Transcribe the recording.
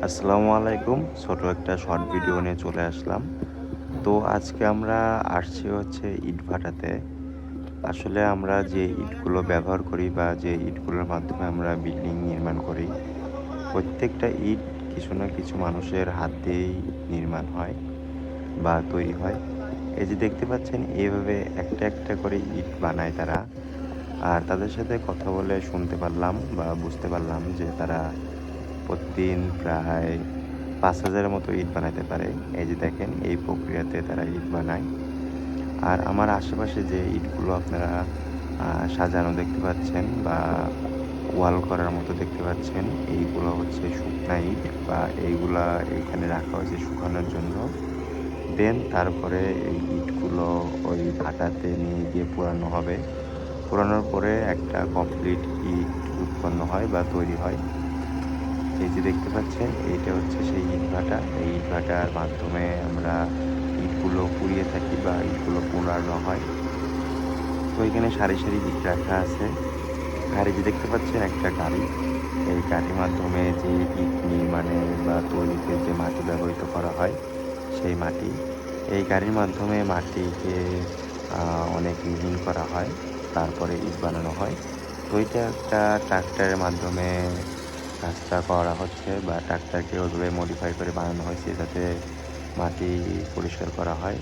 আসসালামু আলাইকুম। ছোট একটা শর্ট ভিডিও নিয়ে চলে আসলাম। তো আজকে আমরা আসছি হচ্ছে ইটভাটাতে। আসলে আমরা যে ইটগুলো ব্যবহার করি বা যে ইটগুলোর মাধ্যমে আমরা বিল্ডিং নির্মাণ করি, প্রত্যেকটা ইট কিছু না কিছু মানুষের হাত দিয়েই নির্মাণ হয় বা তৈরি হয়। এই যে দেখতে পাচ্ছেন এভাবে একটা, একটা করে ইট বানায় তারা। আর তাদের সাথে কথা বলে শুনতে পারলাম বা বুঝতে পারলাম যে তারা প্রতিদিন প্রায় ৫,০০০ এর মতো ইট বানাইতে পারে। এই যে দেখেন এই প্রক্রিয়াতে তারা ইট বানায়। আর আমার আশেপাশে যে ইটগুলো আপনারা সাজানো দেখতে পাচ্ছেন বা ওয়াল করার মতো দেখতে পাচ্ছেন, এইগুলো হচ্ছে শুকনা ইট বা এইগুলা এইখানে রাখা হয়েছে শুকানোর জন্য। দেন তারপরে এই ইটগুলো ওই ভাটাতে নিয়ে গিয়ে পোড়ানো হবে। পোড়ানোর পরে একটা কমপ্লিট ইট উৎপন্ন হয় বা তৈরি হয়। এই যে দেখতে পাচ্ছেন এইটা হচ্ছে সেই ইটভাটা। এই ইটভাটার মাধ্যমে আমরা ইটগুলো পুড়িয়ে থাকি বা ইটগুলো পোড়ানো হয়। তো এখানে সারি, সারি ইট রাখা আছে। আর এই যে দেখতে পাচ্ছেন একটা গাড়ি। এই গাড়ির মাধ্যমে যে ইট নির্মাণে বা তৈরিতে যে মাটি ব্যবহৃত করা হয়, সেই মাটি। এই গাড়ির মাধ্যমে মাটিকে অনেক মিহিন করা হয়। তারপরে ইট বানানো হয়। তো এইটা একটা ট্রাক্টরের মাধ্যমে কাজটা করা হচ্ছে বা ট্রাক্টরকে ওইভাবে মডিফাই করে বানানো হয়েছে যাতে মাটি পরিষ্কার করা হয়।